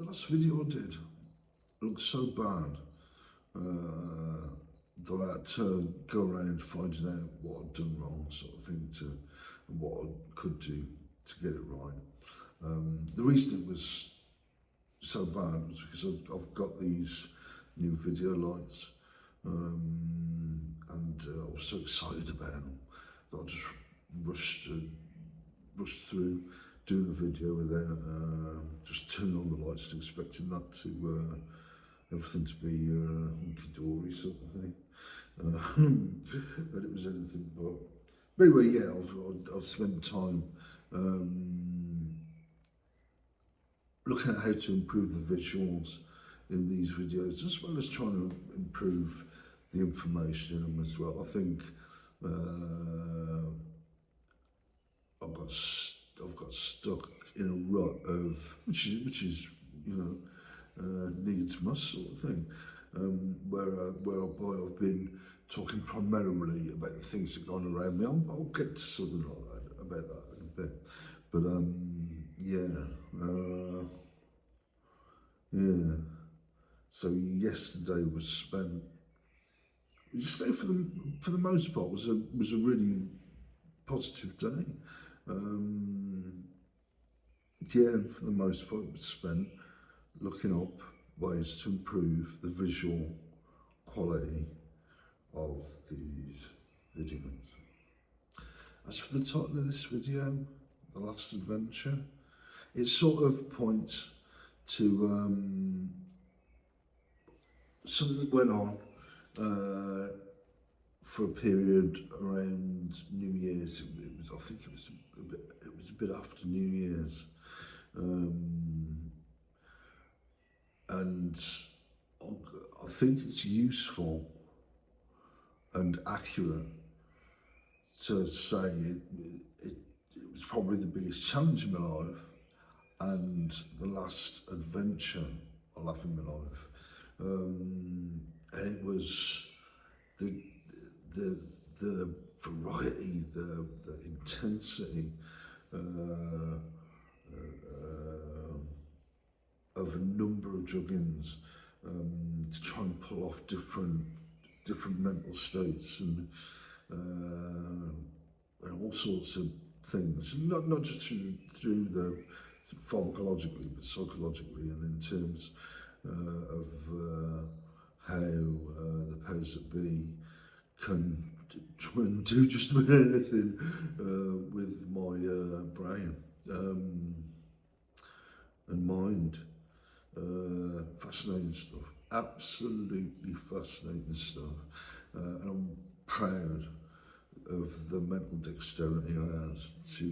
The last video I did looked so bad that I had to go around finding out what I'd done wrong, sort of thing, and what I could do to get it right. The reason it was so bad was because I've got these new video lights, and I was so excited about them that I just rushed through doing a video without just turning on the lights and expecting that to everything to be hunky-dory sort of thing. That it was anything but. But anyway, yeah, I've spent time looking at how to improve the visuals in these videos, as well as trying to improve the information in them as well. I think I've got stuck in a rut of which is needs must sort of thing, whereby I've been talking primarily about the things that go on around me. I'll get to something like that, about that in a bit, but yeah. So yesterday was spent. Yesterday, for the most part, was a really positive day. And for the most part, it was spent looking up ways to improve the visual quality of these videos. As for the title of this video, The Last Adventure, it sort of points to something that went on for a period around New Year's. I think it was a bit after New Year's, and I think it's useful and accurate to say it was probably the biggest challenge in my life and the last adventure I'll have in my life. And it was the variety, the intensity of a number of drug-ins to try and pull off different mental states and all sorts of things, not just through the pharmacologically, but psychologically, and in terms of how the powers that be can try and do just about anything with my brain and mind. Fascinating stuff, absolutely fascinating stuff, and I'm proud of the mental dexterity I had to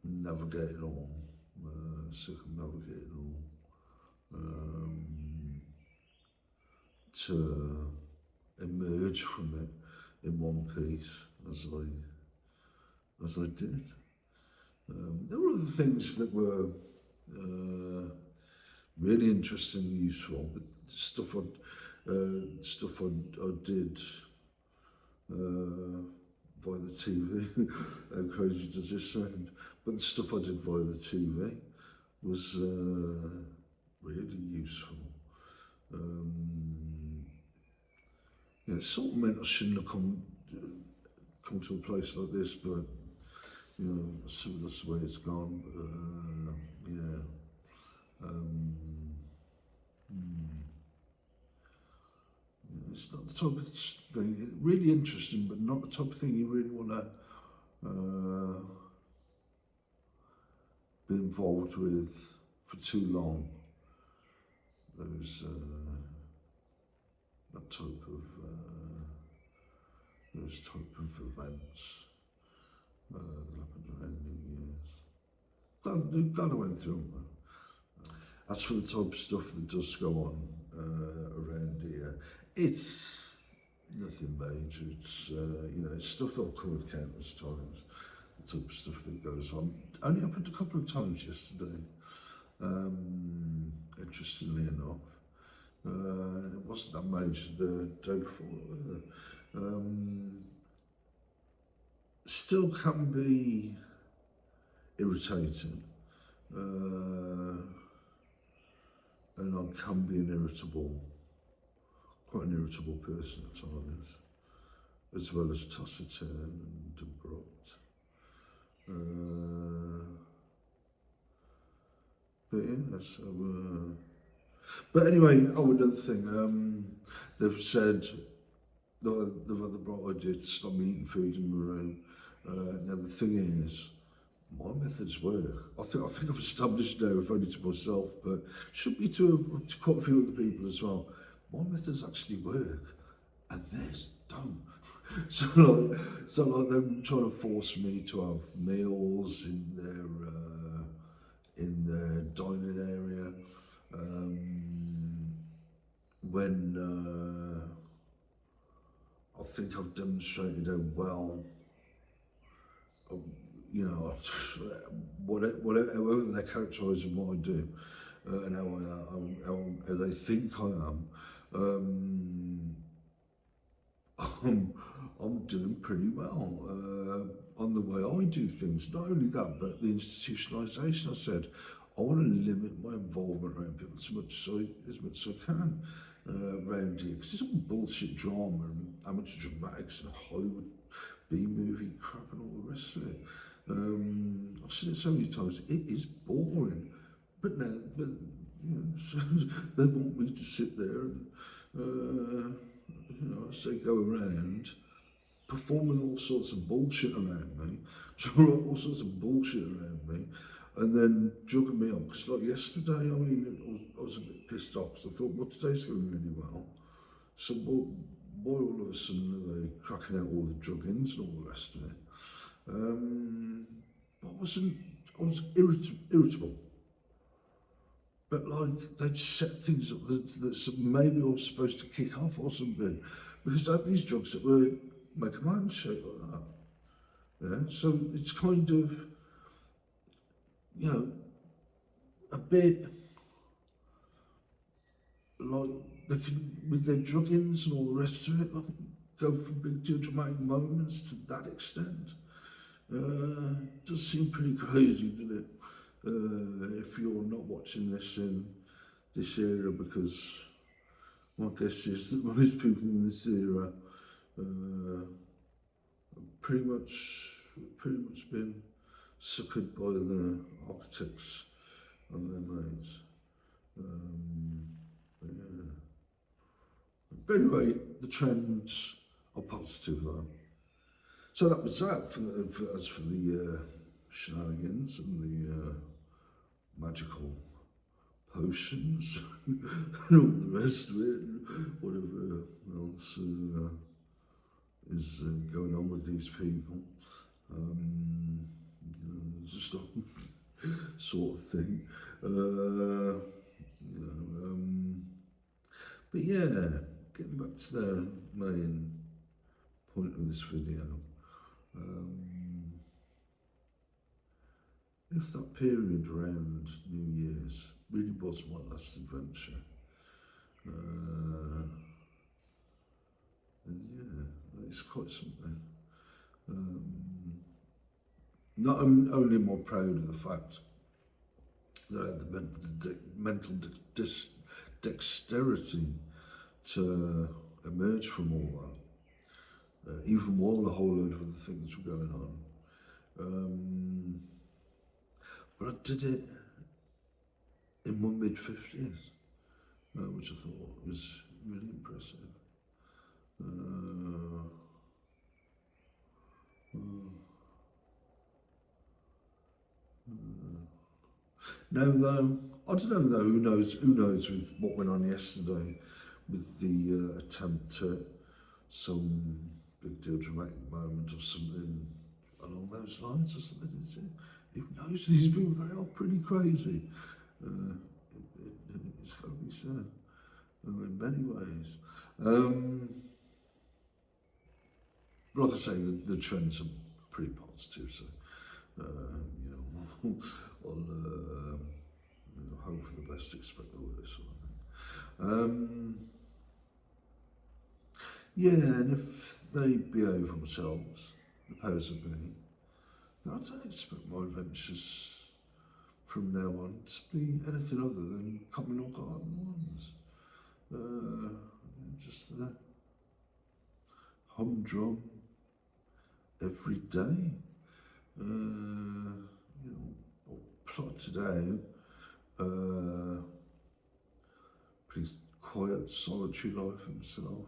navigate it all, circumnavigate it all, to emerge from it in one piece as I did. There were other things that were really interesting and useful. The stuff I did via the TV, how crazy does this sound? But the stuff I did via the TV was really useful. It sort of meant I shouldn't have come to a place like this, but that's the way it's gone. It's not the type of thing, really interesting, but not the type of thing you really want to be involved with for too long. Those type of events that happened around New Year's. Glad I went through them. As for the type of stuff that does go on around here, it's nothing major. It's it's stuff that I've covered countless times. The type of stuff that goes on. Only happened a couple of times yesterday. Interestingly enough, it wasn't that major the day before either. Still can be irritating. can be quite an irritable person at times, as well as taciturn and abrupt. But yeah, so. But anyway, another thing. They've said they've had the bright idea to stop me eating food in my room. Now the thing is, my methods work. I think I've established now, if only to myself, but should be to quite a few other people as well. My methods actually work, and theirs don't. So like them trying to force me to have meals in their dining area. When I think I've demonstrated how well, you know, however they're characterising what I do, and how they think I am, I'm doing pretty well on the way I do things. Not only that, but the institutionalisation. I said I want to limit my involvement around people as much as I can around here, because it's all bullshit drama and amateur dramatics and Hollywood B-movie crap and all the rest of it. I've said it so many times. It is boring, but you know, so they want me to sit there and you know, I say go around performing all sorts of bullshit around me, drawing all sorts of bullshit around me, and then jugging me up. Because like yesterday, I mean, I was a bit pissed off because I thought, well, today's going really well. So why all of a sudden are they cracking out all the drug-ins and all the rest of it? I was irritable. But like, they'd set things up that maybe I was supposed to kick off or something. Because I had these drugs that were making my hand shake like that. Yeah, so it's kind of, you know, a bit like they can, with their drug-ins and all the rest of it, like, go from big deal dramatic moments to that extent. Does seem pretty crazy, doesn't it? If you're not watching this in this era, because my guess is that most people in this era have pretty much been suckered by the architects and their mates. But anyway, the trends are positive though. So that was that as for the shenanigans and the magical potions and all the rest of it, whatever else is going on with these people. You know, just a sort of thing. You know, but yeah, getting back to the main point of this video. If that period around New Year's really was my last adventure, then yeah, it's quite something. Not only am I proud of the fact that I had the mental dexterity to emerge from all that, even while a whole load of other things were going on. But I did it in my mid-50s, which I thought was really impressive. Now though, I don't know though, who knows with what went on yesterday with the attempt at some big deal dramatic moment or something along those lines or something, is it? Who knows, these people, they are pretty crazy. It's got to be said, in many ways. Like I say, the trends are pretty positive, so, you know, I'll you know, hope for the best, expect the worst, sort of thing. Yeah, and if they behave themselves, the powers that be, then I don't expect my adventures from now on to be anything other than communal garden ones. Just the humdrum every day. You know, plotted out pretty quiet solitary life himself.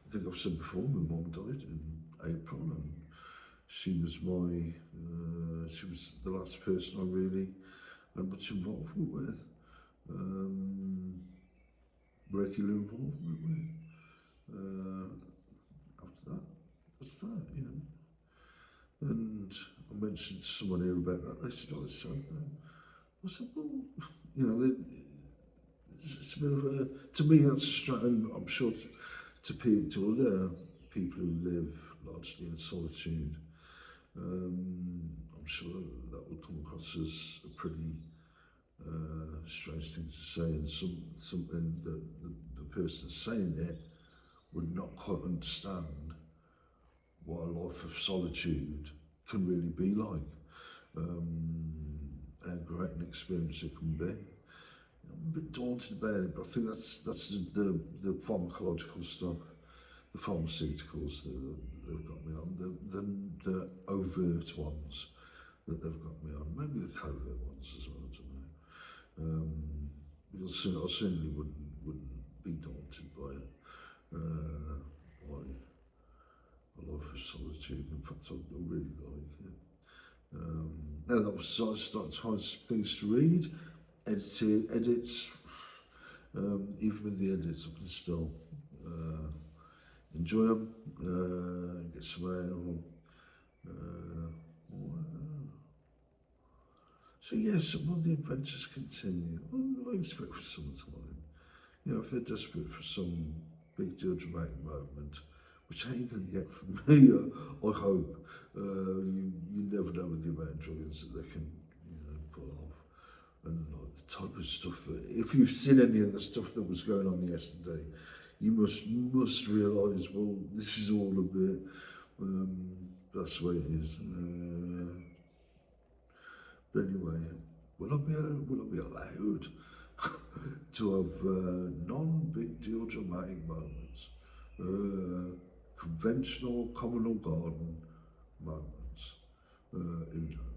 I think I've said before, my mum died in April, and she was she was the last person I really had much involvement with, regular involvement with. After that, that's that, you know. And I mentioned to someone here about that. They said, "Oh, it's so bad." I said, "Well, you know, it's a bit of a, to me, that's a strange, I'm sure to other people who live largely in solitude, I'm sure that would come across as a pretty strange thing to say, and something that the person saying it would not quite understand what a life of solitude can really be like, and how great an experience it can be. I'm a bit daunted about it, but I think that's the pharmacological stuff, the pharmaceuticals that they've got me on, the overt ones that they've got me on, maybe the covert ones as well, I don't know. Because I certainly wouldn't be daunted by it, by a life of solitude. In fact, I really like it. Now that was, I started to find some things to read. Edits, even with the edits, I can still enjoy them, get some out of them. So yes, well, the adventures continue. I expect for some time. You know, if they're desperate for some big deal dramatic moment, which ain't going to get from me, I hope. You never know with the amount of drawings that they can, you know, pull off. And like the type of stuff that, if you've seen any of the stuff that was going on yesterday, you must realise, well, this is all a bit, that's the way it is. But anyway, will I be allowed to have non-big deal dramatic moments, conventional communal garden moments? Who knows?